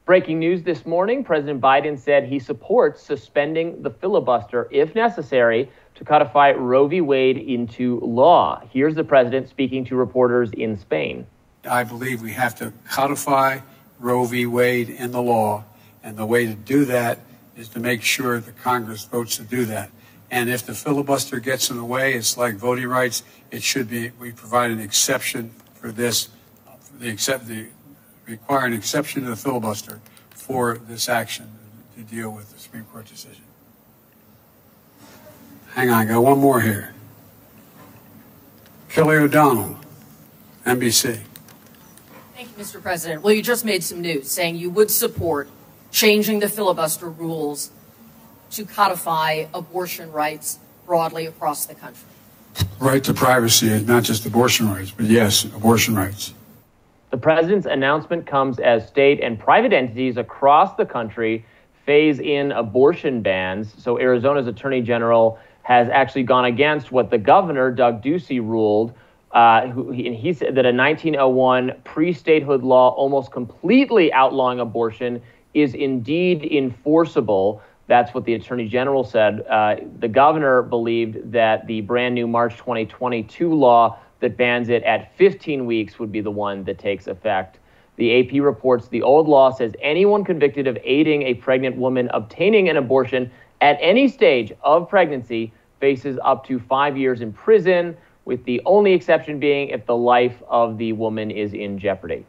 Breaking news this morning, President Biden said he supports suspending the filibuster if necessary to codify Roe v. Wade into law. Here's the president speaking to reporters in Spain. I believe we have to codify Roe v. Wade in the law, and the way to do that is to make sure the Congress votes to do that. And if the filibuster gets in the way, it's like voting rights. It should be, we provide an exception for this, require an exception to the filibuster for this action to deal with the Supreme Court decision. Hang on, I got one more here. Kelly O'Donnell, NBC. Thank you, Mr. President. Well, you just made some news saying you would support changing the filibuster rules to codify abortion rights broadly across the country. Right to privacy, not just abortion rights, but yes, abortion rights. The president's announcement comes as state and private entities across the country phase in abortion bans. So Arizona's attorney general has actually gone against what the governor, Doug Ducey, ruled. He said that a 1901 pre-statehood law almost completely outlawing abortion is indeed enforceable. That's what the attorney general said. The governor believed that the brand new March 2022 law that bans it at 15 weeks would be the one that takes effect. The AP reports the old law says anyone convicted of aiding a pregnant woman obtaining an abortion at any stage of pregnancy faces up to 5 years in prison, with the only exception being if the life of the woman is in jeopardy.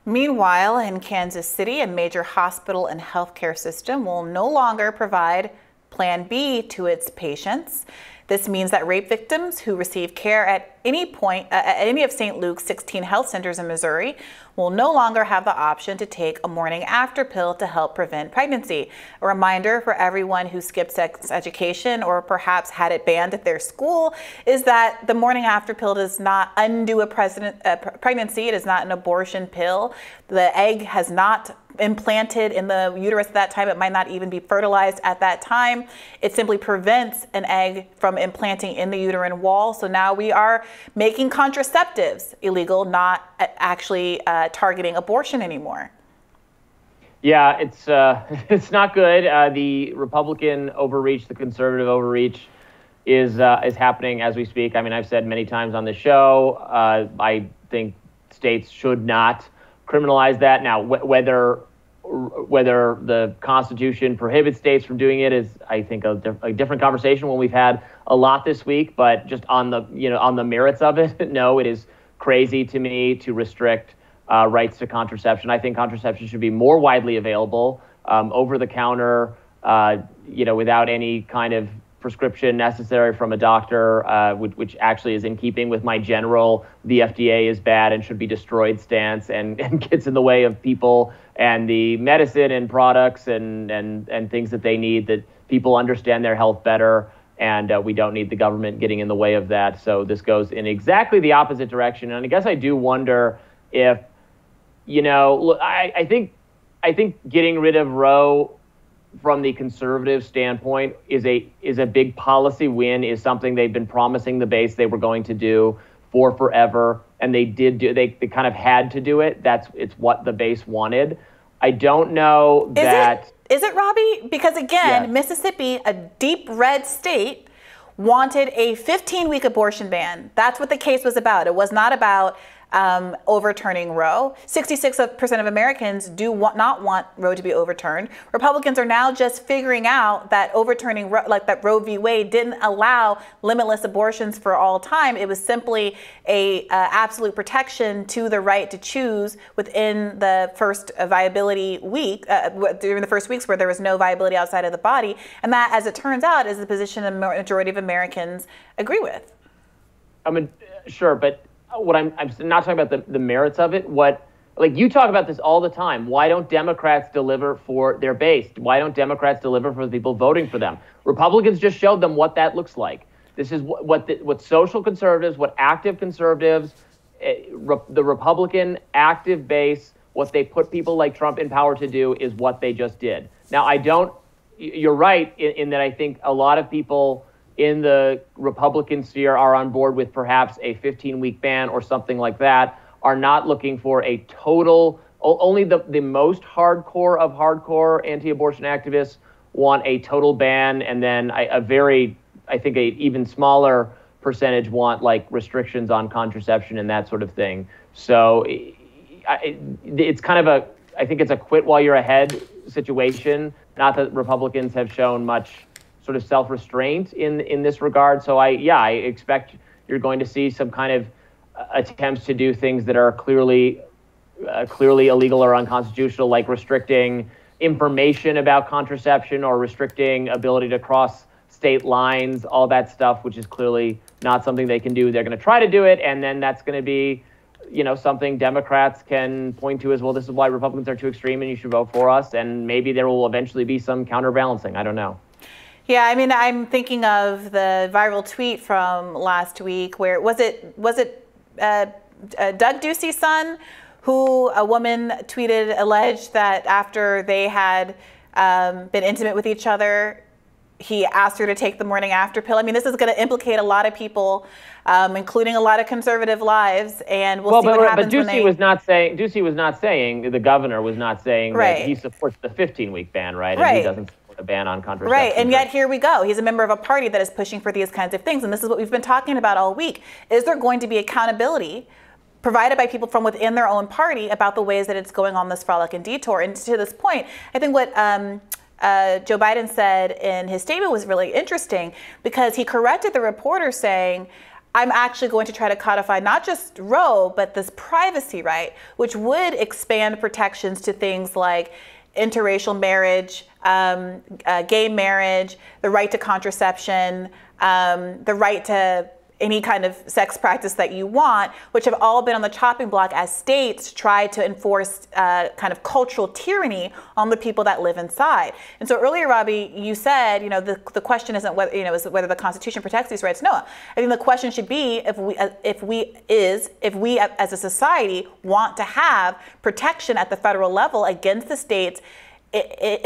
Meanwhile, in Kansas City, a major hospital and healthcare system will no longer provide Plan B to its patients. This means that rape victims who receive care at any point at any of St. Luke's 16 health centers in Missouri will no longer have the option to take a morning after pill to help prevent pregnancy. A reminder for everyone who skipped sex education or perhaps had it banned at their school is that the morning after pill does not undo a pregnancy. It is not an abortion pill. The egg has not implanted in the uterus at that time. It might not even be fertilized at that time. It simply prevents an egg from implanting in the uterine wall. So now we are making contraceptives illegal, not actually targeting abortion anymore. Yeah, it's not good. The Republican overreach, the conservative overreach is happening as we speak. I mean, I've said many times on the show, I think states should not criminalize that. Now, whether the Constitution prohibits states from doing it is, I think, a different conversation when we've had a lot this week. But just on the merits of it, no, it is crazy to me to restrict rights to contraception. I think contraception should be more widely available, over the counter, without any kind of prescription necessary from a doctor, which actually is in keeping with my general the FDA is bad and should be destroyed stance, and gets in the way of people and the medicine and products and things that they need, that people understand their health better, and we don't need the government getting in the way of that. So this goes in exactly the opposite direction. And I guess I do wonder if, I think getting rid of Roe from the conservative standpoint is a big policy win, is something they've been promising the base they were going to do for forever, and they did do. They kind of had to do it. It's what the base wanted. I don't know that. Is it, Robby? Because again, yes. Mississippi, a deep red state, wanted a 15-week abortion ban. That's what the case was about. It was not about overturning Roe. 66% of Americans do not want Roe to be overturned. Republicans are now just figuring out that overturning that Roe v. Wade didn't allow limitless abortions for all time. It was simply a absolute protection to the right to choose within the first viability week, during the first weeks where there was no viability outside of the body. And that, as it turns out, is the position a majority of Americans agree with. I mean, sure, but what I'm not talking about the merits of it. You talk about this all the time. Why don't Democrats deliver for their base? Why don't Democrats deliver for the people voting for them? Republicans just showed them what that looks like. This is what social conservatives, what active conservatives, the Republican active base, what they put people like Trump in power to do is what they just did. Now, you're right in that I think a lot of people in the Republican sphere are on board with perhaps a 15-week ban or something like that, are not looking for a total only the most hardcore of hardcore anti-abortion activists want a total ban, and then I think a even smaller percentage want like restrictions on contraception and that sort of thing. So it's kind of I think it's a quit while you're ahead situation. Not that Republicans have shown much sort of self-restraint in this regard. So I expect you're going to see some kind of attempts to do things that are clearly illegal or unconstitutional, like restricting information about contraception or restricting ability to cross state lines, all that stuff, which is clearly not something they can do. They're going to try to do it, and then that's going to be, something Democrats can point to as, well, this is why Republicans are too extreme and you should vote for us, and maybe there will eventually be some counterbalancing. I don't know. Yeah, I mean, I'm thinking of the viral tweet from last week where was it Doug Ducey's son, who a woman alleged that after they had been intimate with each other, he asked her to take the morning after pill. I mean, this is going to implicate a lot of people, including a lot of conservative lives, and we'll see what happens. But Ducey was not saying, the governor was not saying that he supports the 15-week ban, right? And he doesn't support a ban on contraception. Right, and yet here we go. He's a member of a party that is pushing for these kinds of things, and this is what we've been talking about all week. Is there going to be accountability provided by people from within their own party about the ways that it's going on this frolic and detour? And to this point, I think what Joe Biden said in his statement was really interesting, because he corrected the reporter saying, I'm actually going to try to codify not just Roe, but this privacy right, which would expand protections to things like interracial marriage, gay marriage, the right to contraception, the right to any kind of sex practice that you want, which have all been on the chopping block as states try to enforce kind of cultural tyranny on the people that live inside. And so earlier, Robby, you said, the question isn't whether, is whether the Constitution protects these rights. No, I think the question should be if we as a society want to have protection at the federal level against the states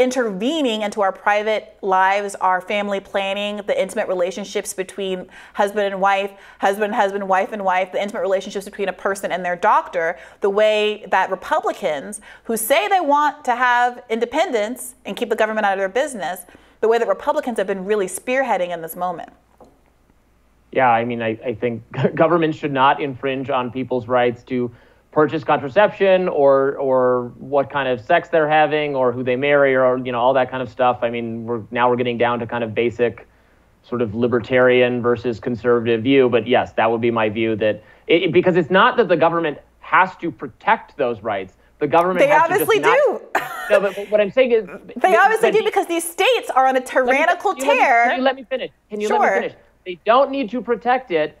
intervening into our private lives, our family planning, the intimate relationships between husband and wife, wife and wife, the intimate relationships between a person and their doctor, the way that Republicans, who say they want to have independence and keep the government out of their business, the way that Republicans have been really spearheading in this moment. Yeah, I mean, I think government should not infringe on people's rights to purchase contraception or what kind of sex they're having or who they marry or all that kind of stuff. I mean, we're getting down to kind of basic sort of libertarian versus conservative view. But yes, that would be my view, that because it's not that the government has to protect those rights. The government they obviously do. No, but what I'm saying is they obviously do, because these states are on a tyrannical tear. Can you let me finish? Can you let me finish? They don't need to protect it.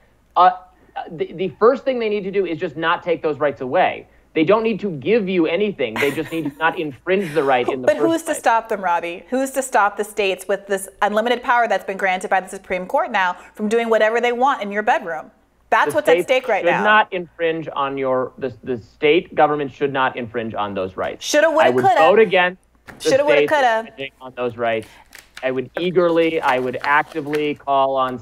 The first thing they need to do is just not take those rights away. They don't need to give you anything. They just need to not infringe the right in the first place. But who's to stop them, Robby? Who's to stop the states with this unlimited power that's been granted by the Supreme Court now from doing whatever they want in your bedroom? That's what's at stake right now. Should not infringe on the state government should not infringe on those rights. Shoulda, woulda, coulda. I would vote against the Shoulda, woulda, states coulda. infringing on those rights. I would actively call on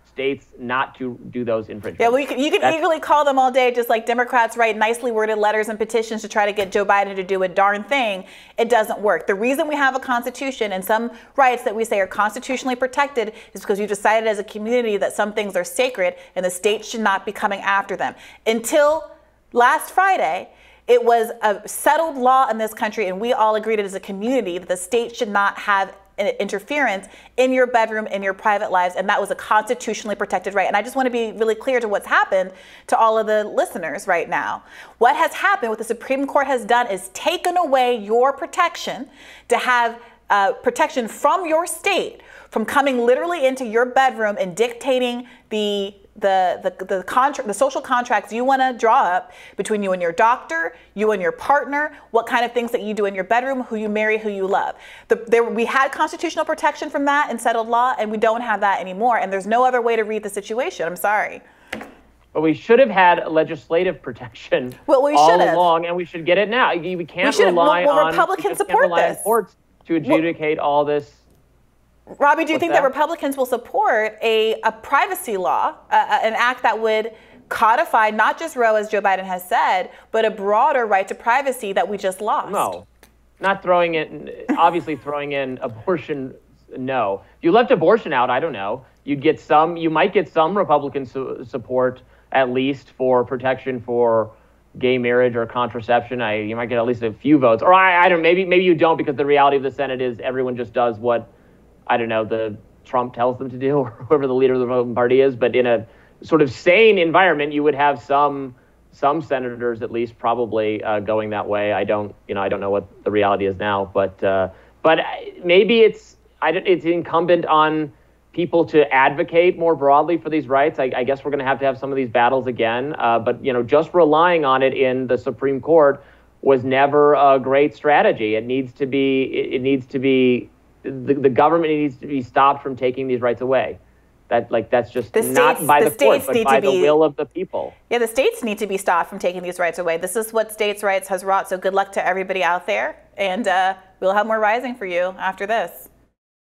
states not to do those infringements. Yeah, well, you can eagerly call them all day, just like Democrats write nicely worded letters and petitions to try to get Joe Biden to do a darn thing. It doesn't work. The reason we have a constitution and some rights that we say are constitutionally protected is because we've decided as a community that some things are sacred and the state should not be coming after them. Until last Friday, it was a settled law in this country, and we all agreed as a community that the state should not have interference in your bedroom, in your private lives, and that was a constitutionally protected right. And I just want to be really clear to what's happened to all of the listeners right now. What has happened, what the Supreme Court has done, is taken away your protection to have protection from your state from coming literally into your bedroom and dictating the social contracts you want to draw up between you and your doctor, you and your partner, what kind of things that you do in your bedroom, who you marry, who you love. We had constitutional protection from that in settled law, and we don't have that anymore. And there's no other way to read the situation. I'm sorry. But we should have had legislative protection all along, and we should get it now. We can't rely on Republicans support this. Courts to adjudicate all this. Robby, do you think that Republicans will support a privacy law, an act that would codify not just Roe, as Joe Biden has said, but a broader right to privacy that we just lost. No, not throwing it, obviously throwing in abortion, no. If you left abortion out, I don't know. You might get some Republican support, at least, for protection for gay marriage or contraception. You might get at least a few votes. Or I don't, maybe you don't, because the reality of the Senate is everyone just does what, I don't know, the Trump tells them to do, or whoever the leader of the Republican Party is. But in a sort of sane environment, you would have some senators at least probably going that way. I don't know what the reality is now, but maybe it's incumbent on people to advocate more broadly for these rights. I guess we're going to have some of these battles again, but just relying on it in the Supreme Court was never a great strategy. The government needs to be stopped from taking these rights away. That's just not by the court, but by the will of the people. Yeah, the states need to be stopped from taking these rights away. This is what states' rights has wrought. So good luck to everybody out there, and we'll have more rising for you after this.